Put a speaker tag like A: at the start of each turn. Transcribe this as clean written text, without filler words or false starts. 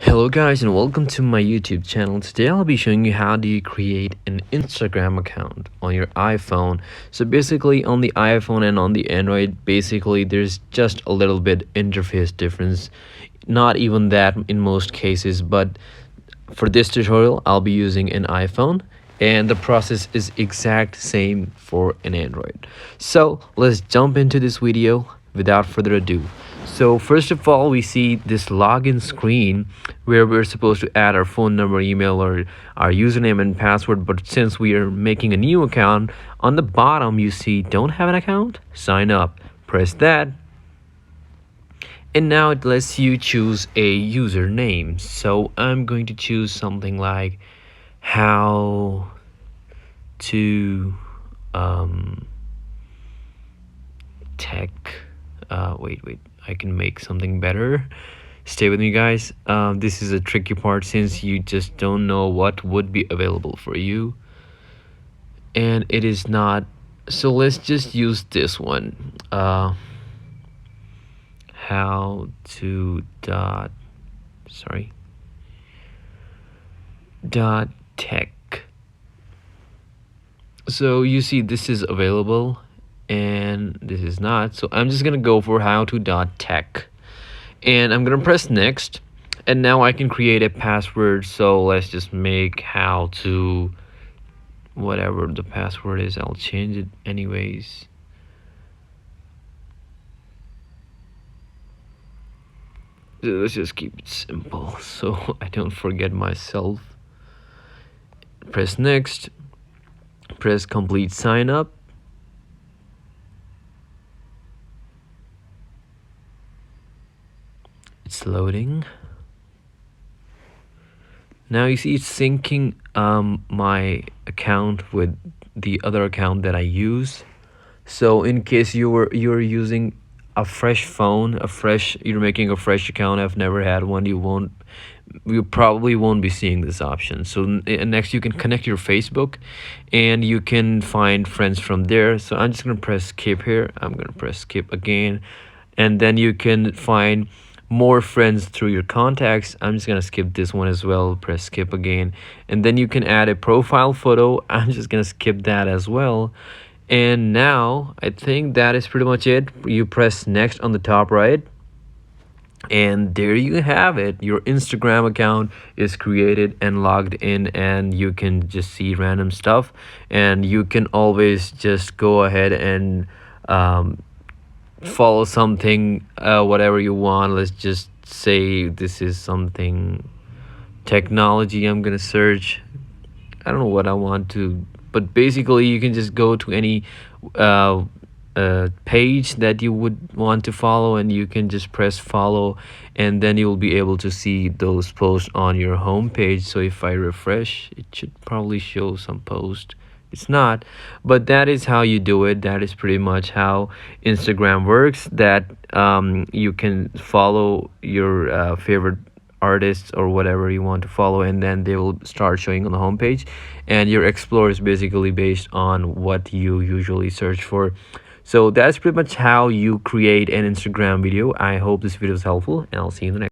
A: Hello guys and welcome to my YouTube channel. Today I'll be showing you how do you create an Instagram account on your iPhone. So basically on the iPhone and on the Android, basically there's just a little bit interface difference. Not even that in most cases, but for this tutorial I'll be using an iPhone and the process is exact same for an Android. So let's jump into this video without further ado. So first of all, we see this login screen where we're supposed to add our phone number, email, or our username and password. But since we are making a new account, on the bottom you see don't have an account, sign up. Press that. And now it lets you choose a username. So I'm going to choose something like how to tech. Wait, I can make something better. Stay with me, guys. This is a tricky part since you just don't know what would be available for you, and it is not. So let's just use this one. How to dot tech. So you see this is available and this is not, so I'm just gonna go for how to tech and I'm gonna press next, and now I can create a password. So let's just make how to whatever the password is. I'll change it anyways. Let's just keep it simple so I don't forget myself. Press next, press complete sign up. It's loading. Now you see it's syncing my account with the other account that I use. So in case you're using a fresh phone, you're making a fresh account, I've never had one, you probably won't be seeing this option. So next you can connect your Facebook and you can find friends from there. So I'm just gonna press skip here. I'm gonna press skip again, and then you can find more friends through your contacts. I'm just gonna skip this one as well. Press skip again, and then you can add a profile photo. I'm just gonna skip that as well. And now I think that is pretty much it. You press next on the top right, and there you have it. Your Instagram account is created and logged in, and you can just see random stuff, and you can always just go ahead and follow something, whatever you want. Let's just say this is something technology. I'm gonna search. I don't know what I want to, but basically you can just go to any page that you would want to follow, and you can just press follow, and then you'll be able to see those posts on your home page. So if I refresh, it should probably show some post. It's not, but that is how you do it. That is pretty much how Instagram works, that you can follow your favorite artists or whatever you want to follow, and then they will start showing on the homepage, and your explore is basically based on what you usually search for. So that's pretty much how you create an Instagram video. I hope this video is helpful, and I'll see you in the next.